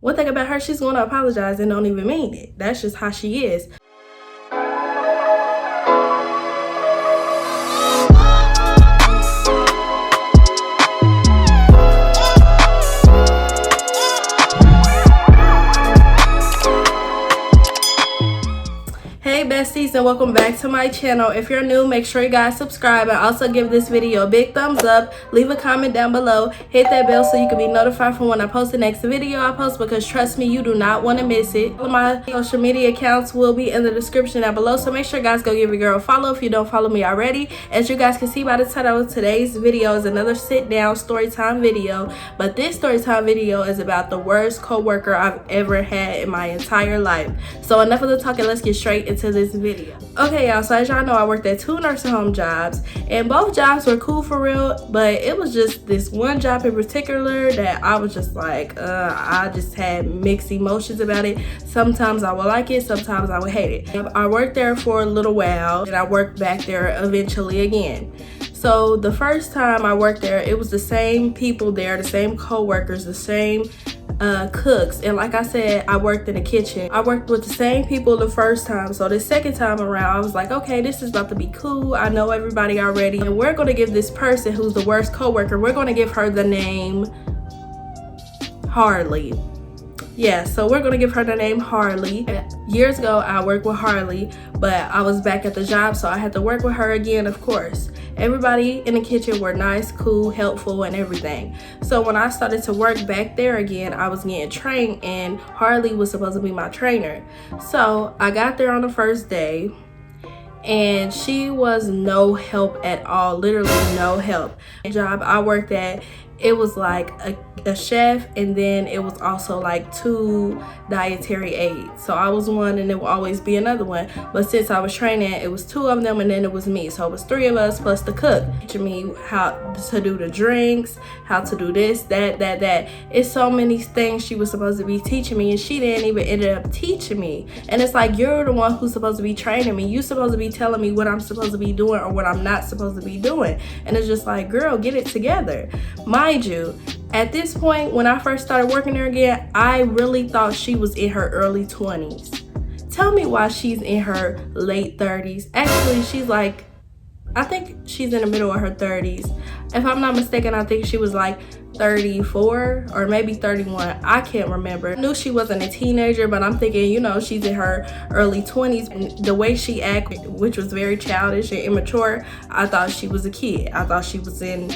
One thing about her, she's going to apologize and don't even mean it. That's just how she is. Hey besties, and welcome back to my channel. If you're new, make sure you guys subscribe and also give this video a big thumbs up. Leave a comment down below, hit that bell so you can be notified from when I post the next video I post, because trust me, you do not want to miss it. All of my social media accounts will be in the description down below, so make sure you guys go give your girl a follow if you don't follow me already. As you guys can see by the title, today's video is another sit down story time video, but this story time video is about the worst co-worker I've ever had in my entire life. So enough of the talking, let's get straight into this video. Okay y'all, so as y'all know, I worked at 2 nursing home jobs, and both jobs were cool for real, but it was just this one job in particular that I was just like, I just had mixed emotions about it. Sometimes I would like it, sometimes I would hate it. I worked there for a little while, and I worked back there eventually again. So the first time I worked there, it was the same people there, the same co-workers, the same cooks, and like I said, I worked in the kitchen. I worked with the same people the first time, so the second time around I was like, okay, this is about to be cool. I know everybody already, and we're going to give this person who's the worst co-worker, we're going to give her the name Harley. Yeah, so we're gonna give her the name Harley. Years ago I worked with Harley, but I was back at the job, so I had to work with her again, of course. Everybody in the kitchen were nice, cool, helpful, and everything. So when I started to work back there again, I was getting trained, and Harley was supposed to be my trainer. So I got there on the first day, and she was no help at all, literally no help. The job I worked at, it was like a chef, and then it was also like 2 dietary aides. So I was one, and there will always be another one, but since I was training, it was 2 of them, and then it was me, so it was 3 of us plus the cook, teaching me how to do the drinks, how to do this, that. It's so many things she was supposed to be teaching me, and she didn't even end up teaching me. And it's like, you're the one who's supposed to be training me, you're supposed to be telling me what I'm supposed to be doing or what I'm not supposed to be doing. And it's just like, girl, get it together. Mind you, at this point, when I first started working there again, I really thought she was in her early 20s. Tell me why she's in her late 30s. Actually, she's like, I think she's in the middle of her 30s. If I'm not mistaken, I think she was like 34 or maybe 31. I can't remember. I knew she wasn't a teenager, but I'm thinking, you know, she's in her early 20s. And the way she acted, which was very childish and immature, I thought she was a kid. I thought she was in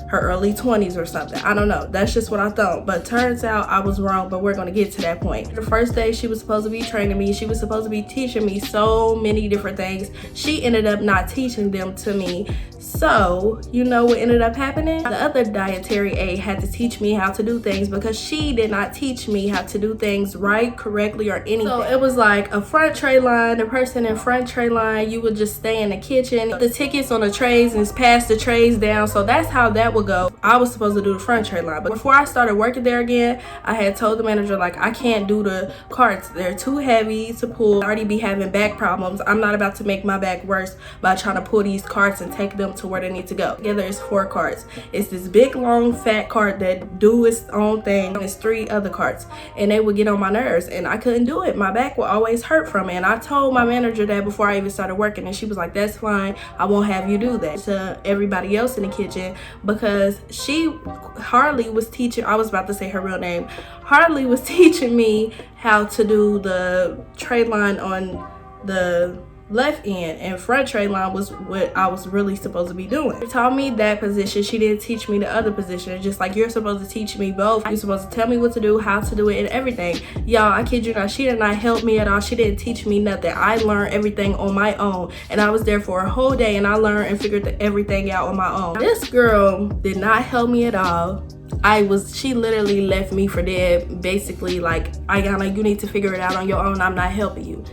her early 20s or something. I don't know, that's just what I thought, but turns out I was wrong. But we're gonna get to that point. The first day she was supposed to be training me, she was supposed to be teaching me so many different things. She ended up not teaching them to me. So you know what ended up happening? The other dietary aide had to teach me how to do things, because she did not teach me how to do things right, correctly, or anything. So it was like a front tray line. The person in front tray line, you would just stay in the kitchen, the tickets on the trays and pass the trays down. So that's how that would go. I was supposed to do the front tray line, but before I started working there again, I had told the manager, like, I can't do the carts, they're too heavy to pull. I already be having back problems. I'm not about to make my back worse by trying to pull these carts and take them to where they need to go. Together it's 4 carts. It's this big long fat cart that do its own thing, and it's 3 other carts, and they would get on my nerves, and I couldn't do it. My back would always hurt from it, and I told my manager that before I even started working, and she was like, that's fine, I won't have you do that to everybody else in the kitchen, because Harley was teaching, I was about to say her real name, Harley was teaching me how to do the tray line on the left end, and front tray line was what I was really supposed to be doing. She taught me that position, she didn't teach me the other position. Just like you're supposed to teach me both, you're supposed to tell me what to do, how to do it, and everything. Y'all, I kid you not, she did not help me at all. She didn't teach me nothing. I learned everything on my own, and I was there for a whole day, and I learned and figured everything out on my own. This girl did not help me at all. She literally left me for dead, basically like, Iyanna, you need to figure it out on your own, I'm not helping you.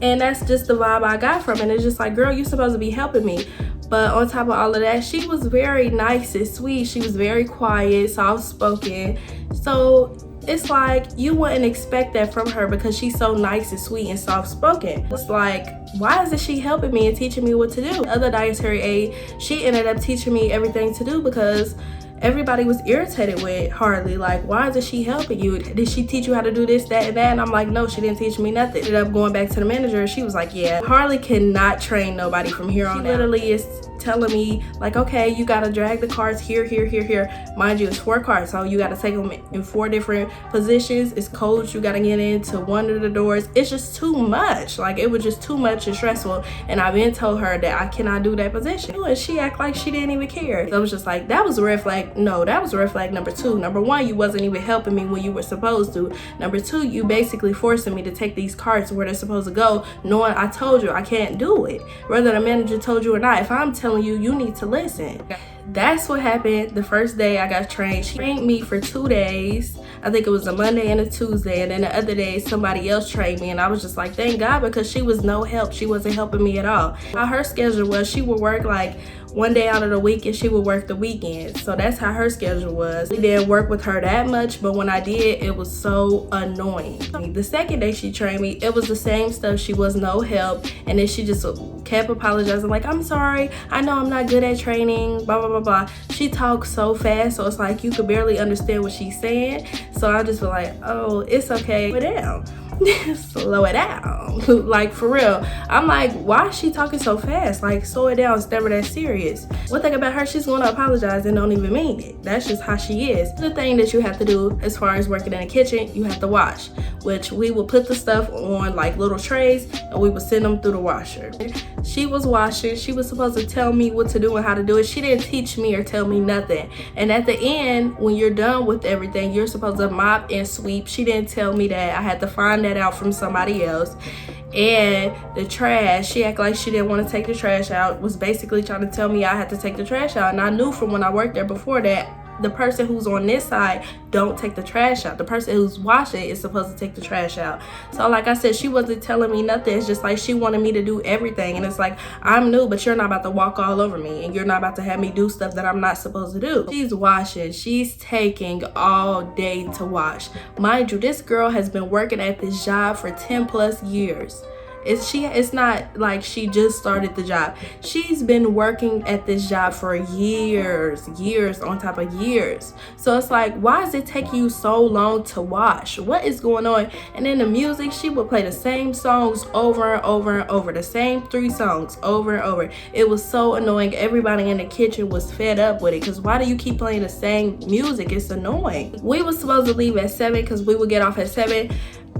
And that's just the vibe I got from it. It's just like, girl, you're supposed to be helping me. But on top of all of that, she was very nice and sweet. She was very quiet, soft-spoken. So it's like, you wouldn't expect that from her, because she's so nice and sweet and soft-spoken. It's like, why isn't she helping me and teaching me what to do? The other dietary aide, she ended up teaching me everything to do, because everybody was irritated with Harley. Like, why isn't she helping you? Did she teach you how to do this, that, and that? And I'm like, no, she didn't teach me nothing. Ended up going back to the manager, and she was like, yeah, Harley cannot train nobody from here on out. She literally is telling me, like, okay, you gotta drag the carts here, here, here, here. Mind you, it's 4 carts, so you gotta take them in 4 different positions. It's codes you gotta get into one of the doors. It's just too much. Like, it was just too much and stressful, and I've been told her that I cannot do that position, and she act like she didn't even care. So I was just like, that was a red flag. No, that was a red flag number 2. Number 1, you wasn't even helping me when you were supposed to. Number 2, you basically forcing me to take these carts where they're supposed to go, knowing I told you I can't do it, whether the manager told you or not. If I'm telling you, you need to listen. That's what happened the first day I got trained. She trained me for 2 days. I think it was a Monday and a Tuesday, and then the other day somebody else trained me, and I was just like, thank God, because she was no help. She wasn't helping me at all. How her schedule was, she would work like 1 day out of the week, and she would work the weekend. So that's how her schedule was. We didn't work with her that much, but when I did, it was so annoying. The second day she trained me, it was the same stuff. She was no help, and then she just kept apologizing, like, I'm sorry, I know I'm not good at training, blah, blah, blah, blah. She talks so fast, so it's like you could barely understand what she's saying. So I just feel like, oh, it's okay, slow it down. Slow it down. Like, for real. I'm like, why is she talking so fast? Like, slow it down. It's never that serious. One thing about her, she's gonna apologize and don't even mean it. That's just how she is. The thing that you have to do as far as working in the kitchen, you have to wash, which we will put the stuff on like little trays and we would send them through the washer. She was washing. She was supposed to tell me what to do and how to do it. She didn't teach me or tell me nothing. And at the end, when you're done with everything, you're supposed to mop and sweep. She didn't tell me that. I had to find that out from somebody else. And the trash, she acted like she didn't want to take the trash out, was basically trying to tell me I had to take the trash out. And I knew from when I worked there before that the person who's on this side don't take the trash out. The person who's washing is supposed to take the trash out. So like I said, she wasn't telling me nothing. It's just like she wanted me to do everything, and it's like, I'm new, but you're not about to walk all over me, and you're not about to have me do stuff that I'm not supposed to do. She's washing. She's taking all day to wash. Mind you, this girl has been working at this job for 10 plus years. It's not like she just started the job. She's been working at this job for years on top of years. So it's like, why is it taking you so long to wash? What is going on? And then the music, she would play the same songs over and over and over, the same 3 songs over and over. It was so annoying. Everybody in the kitchen was fed up with it, because why do you keep playing the same music? It's annoying. We were supposed to leave at 7 because we would get off at 7.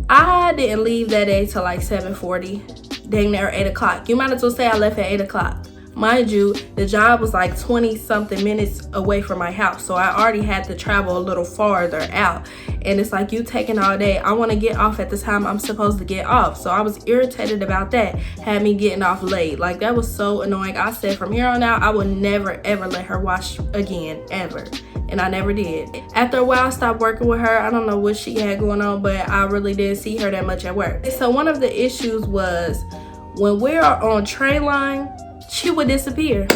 I didn't leave that day till like 7:40, dang near 8 o'clock. You might as well say I left at 8 o'clock. Mind you, the job was like 20 something minutes away from my house, so I already had to travel a little farther out. And it's like, you taking all day. I want to get off at the time I'm supposed to get off. So I was irritated about that. Had me getting off late. Like, that was so annoying. I said from here on out, I would never ever let her wash again, ever. And I never did. After a while, I stopped working with her. I don't know what she had going on, but I really didn't see her that much at work. So one of the issues was, when we're on tray line, she would disappear.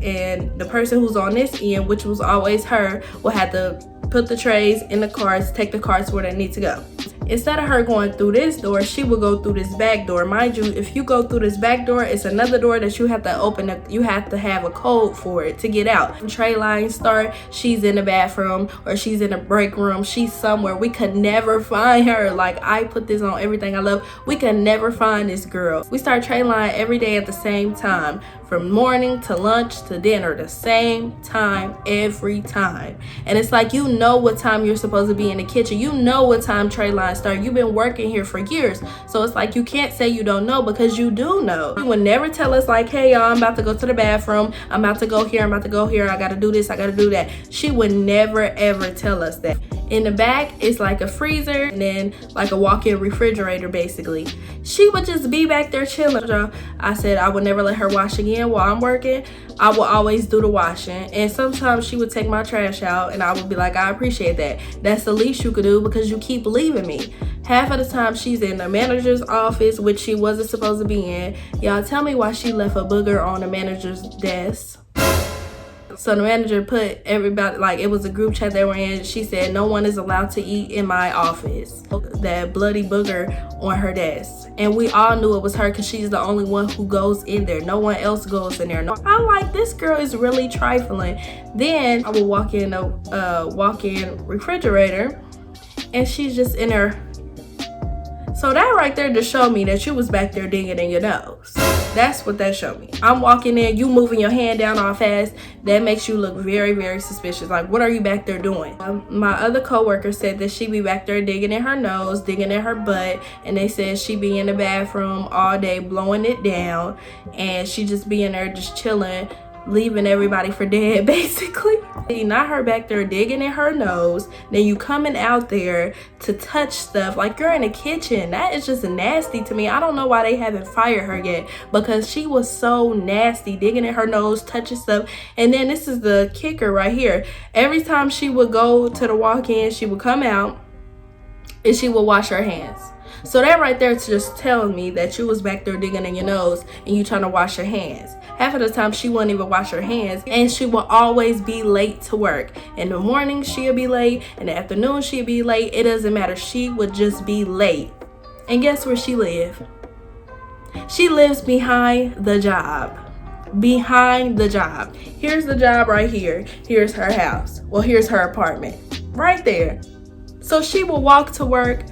And the person who's on this end, which was always her, would have to put the trays in the carts, take the carts where they need to go. Instead of her going through this door, she would go through this back door. Mind you, if you go through this back door, it's another door that you have to open. You have to have a code for it to get out. When tray lines start, she's in the bathroom or she's in the break room. She's somewhere. We could never find her. Like, I put this on everything I love. We could never find this girl. We start tray line every day at the same time. From morning to lunch to dinner, the same time every time. And it's like, you know what time you're supposed to be in the kitchen. You know what time tray lines start. You've been working here for years. So it's like, you can't say you don't know, because you do know. You would never tell us like, hey y'all, I'm about to go to the bathroom. I'm about to go here. I'm about to go here. I got to do this. I got to do that. She would never ever tell us that. In the back, it's like a freezer and then like a walk-in refrigerator, basically. She would just be back there chilling. I said I would never let her wash again while I'm working. I will always do the washing. And sometimes she would take my trash out and I would be like, I appreciate that. That's the least you could do, because you keep leaving me. Half of the time she's in the manager's office, which she wasn't supposed to be in. Y'all tell me why she left a booger on the manager's desk. So the manager put everybody, like, it was a group chat they were in. She said no one is allowed to eat in my office. That bloody booger on her desk, and we all knew it was her because she's the only one who goes in there. No one else goes in there. No, I'm like, this girl is really trifling. Then I will walk in a walk-in refrigerator, and she's just in there. So that right there just showed me that you was back there digging in your nose. That's what that showed me. I'm walking in, you moving your hand down all fast. That makes you look very, very suspicious. Like, what are you back there doing? My other coworker said that she be back there digging in her nose, digging in her butt, and they said she be in the bathroom all day blowing it down, and she just be in there just chilling, leaving everybody for dead, basically. Not her back there digging in her nose, then you coming out there to touch stuff like you're in the kitchen. That is just nasty to me. I don't know why they haven't fired her yet, because she was so nasty, digging in her nose, touching stuff. And then this is the kicker right here. Every time she would go to the walk-in, she would come out and she would wash her hands. So that right there just tells me that you was back there digging in your nose and you trying to wash your hands. Half of the time she wouldn't even wash her hands, and she will always be late to work. In the morning she'll be late, in the afternoon she'll be late. It doesn't matter, she would just be late. And guess where she live? She lives behind the job. Behind the job. Here's the job right here. Here's her house. Well, here's her apartment. Right there. So she will walk to work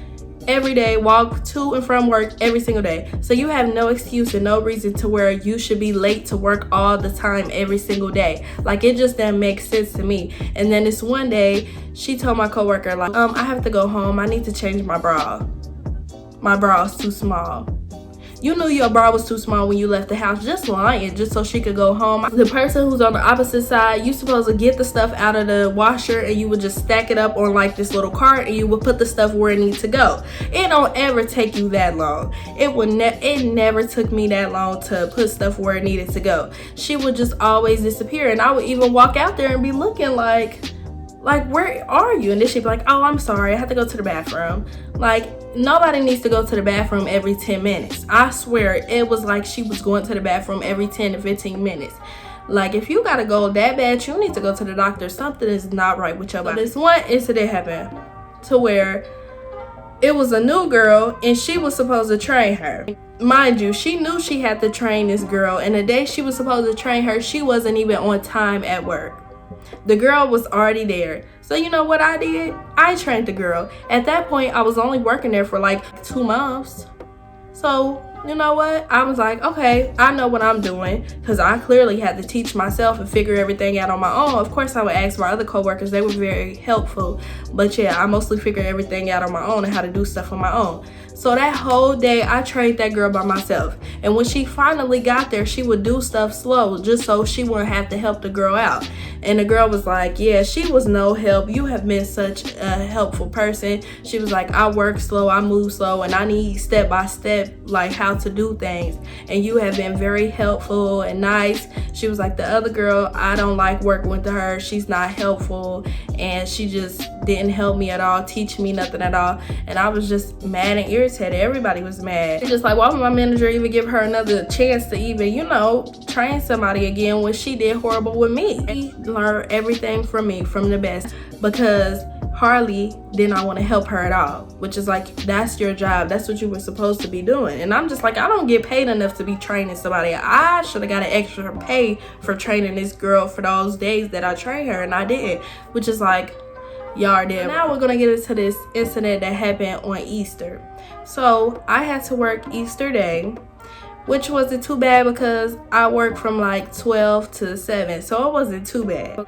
every day, walk to and from work every single day. So you have no excuse and no reason to where you should be late to work all the time every single day. Like, it just doesn't make sense to me. And then this one day, she told my coworker, like, I have to go home. I need to change my bra. My bra is too small. You knew your bra was too small when you left the house, just lying, just so she could go home. The person who's on the opposite side, you supposed to get the stuff out of the washer and you would just stack it up on like this little cart, and you would put the stuff where it needs to go. It don't ever take you that long. It never took me that long to put stuff where it needed to go. She would just always disappear, and I would even walk out there and be looking like, where are you? And then she'd be like, oh, I'm sorry, I have to go to the bathroom. Like, nobody needs to go to the bathroom every 10 minutes. I swear, it was like she was going to the bathroom every 10 to 15 minutes. Like, if you gotta go that bad, you need to go to the doctor. Something is not right with your body. This one incident happened to where it was a new girl and she was supposed to train her. Mind you, she knew she had to train this girl, and the day she was supposed to train her, she wasn't even on time at work. The girl was already there. So you know what I did? I trained the girl. At that point, I was only working there for like 2 months. So you know what? I was like, okay, I know what I'm doing, because I clearly had to teach myself and figure everything out on my own. Of course, I would ask my other coworkers. They were very helpful. But yeah, I mostly figured everything out on my own and how to do stuff on my own. So that whole day, I trained that girl by myself. And when she finally got there, she would do stuff slow just so she wouldn't have to help the girl out. And the girl was like, yeah, she was no help. You have been such a helpful person. She was like, I work slow, I move slow, and I need step by step, like, how to do things. And you have been very helpful and nice. She was like, the other girl, I don't like working with her. She's not helpful, and she just didn't help me at all, teach me nothing at all. And I was just mad and irritated. Everybody was mad. Just like, why would my manager even give her another chance to even, you know, train somebody again when she did horrible with me? She learned everything from me, from the best, because Harley did not want to help her at all, which is like, that's your job. That's what you were supposed to be doing. And I'm just like, I don't get paid enough to be training somebody. I should have got an extra pay for training this girl for those days that I trained her, and I didn't, which is like, y'all did. Now we're gonna get into this incident that happened on Easter. So I had to work Easter day, which wasn't too bad because I worked from like 12 to 7, so it wasn't too bad.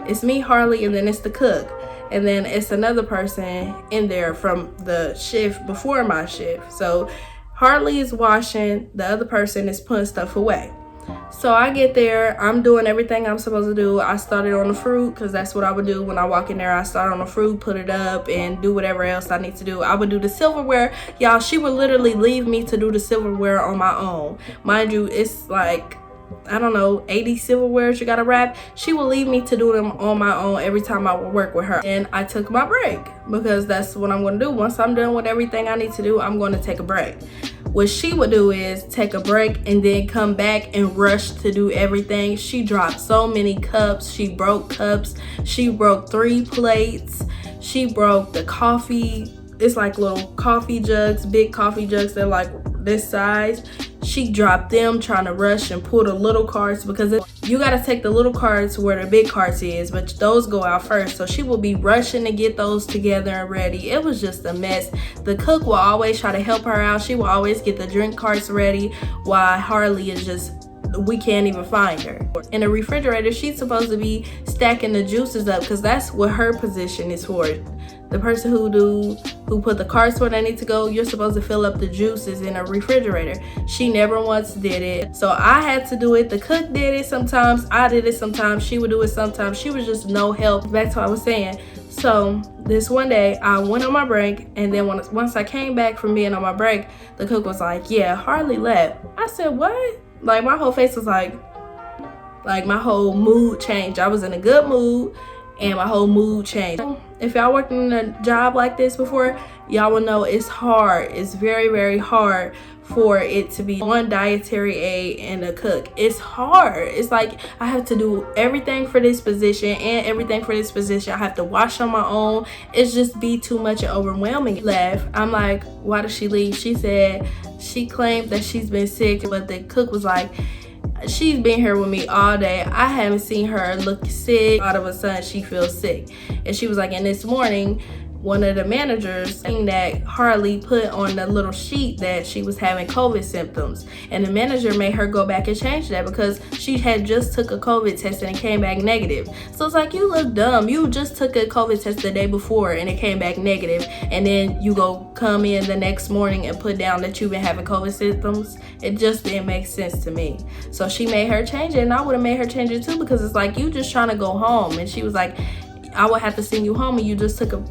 It's me, Harley, and then it's the cook, and then it's another person in there from the shift before my shift. So Harley is washing, the other person is putting stuff away. So I get there, I'm doing everything I'm supposed to do. I started on the fruit because that's what I would do when I walk in there. I start on the fruit, put it up, and do whatever else I need to do. I would do the silverware. Y'all, she would literally leave me to do the silverware on my own. Mind you, it's like, I don't know, 80 silverwares you gotta wrap. She will leave me to do them on my own every time I would work with her. And I took my break because that's what I'm gonna do. Once I'm done with everything I need to do, I'm gonna take a break. what she would do is take a break and then come back and rush to do everything. She dropped so many cups. She broke cups. She broke 3 plates. She broke the coffee. It's like little coffee jugs, big coffee jugs. They're like this size. She dropped them trying to rush and pull the little carts, because you got to take the little carts where the big carts is, but those go out first. So she will be rushing to get those together and ready. It was just a mess. The cook will always try to help her out. She will always get the drink carts ready, while Harley is just, we can't even find her. In the refrigerator, she's supposed to be stacking the juices up, because that's what her position is for. The person who put the carts where they need to go, you're supposed to fill up the juices in a refrigerator. She never once did it. So I had to do it. The cook did it sometimes. I did it sometimes. She would do it sometimes. She was just no help. Back to what I was saying. So this one day I went on my break, and then once I came back from being on my break, the cook was like, yeah, Harley left. I said, what? Like, my whole face was like my whole mood changed. I was in a good mood and my whole mood changed. If y'all worked in a job like this before, y'all will know it's hard. It's very, very hard for it to be one dietary aid and a cook. It's hard. It's like I have to do everything for this position and everything for this position. I have to wash on my own. It's just be too much and overwhelming. Left. I'm like, why did she leave? She said she claimed that she's been sick, but the cook was like, she's been here with me all day. I haven't seen her look sick. All of a sudden she feels sick. And she was like, and this morning, one of the managers saying that Harley put on the little sheet that she was having COVID symptoms, and the manager made her go back and change that because she had just took a COVID test and it came back negative. So it's like, you look dumb. You just took a COVID test the day before and it came back negative, and then you go come in the next morning and put down that you've been having COVID symptoms. It just didn't make sense to me. So she made her change it, and I would have made her change it too, because it's like, you just trying to go home. And she was like, I would have to send you home, and you just took a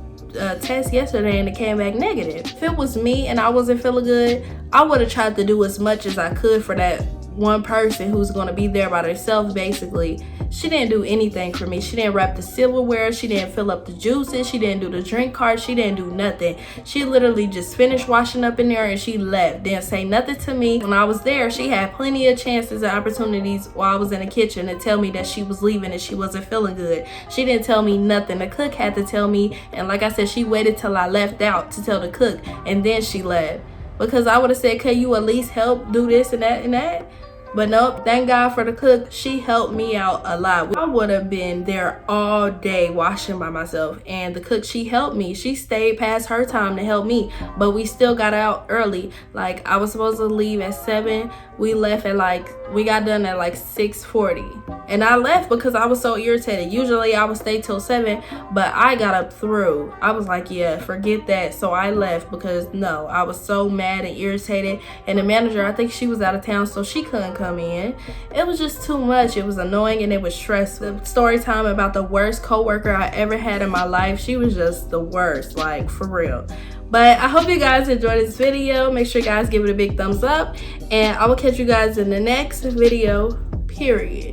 test yesterday and it came back negative. If it was me and I wasn't feeling good, I would have tried to do as much as I could for that one person who's going to be there by themselves. Basically, she didn't do anything for me. She didn't wrap the silverware. She didn't fill up the juices. She didn't do the drink cart. She didn't do nothing. She literally just finished washing up in there and she left. Didn't say nothing to me. When I was there, she had plenty of chances and opportunities while I was in the kitchen to tell me that she was leaving and she wasn't feeling good. She didn't tell me nothing. The cook had to tell me, and like I said, she waited till I left out to tell the cook, and then she left. Because I would have said, can you at least help do this and that and that? But nope, thank God for the cook. She helped me out a lot. I would have been there all day washing by myself. And the cook, she helped me. She stayed past her time to help me. But we still got out early. Like, I was supposed to leave at 7. We left at we got done at 6:40. And I left because I was so irritated. Usually I would stay till 7, but I got up through. I was like, yeah, forget that. So I left because no, I was so mad and irritated. And the manager, I think she was out of town, so she couldn't come in. It was just too much. It was annoying and it was stressful. Story time about the worst coworker I ever had in my life. She was just the worst, like, for real. But I hope you guys enjoyed this video. Make sure you guys give it a big thumbs up, and I will catch you guys in the next video, period.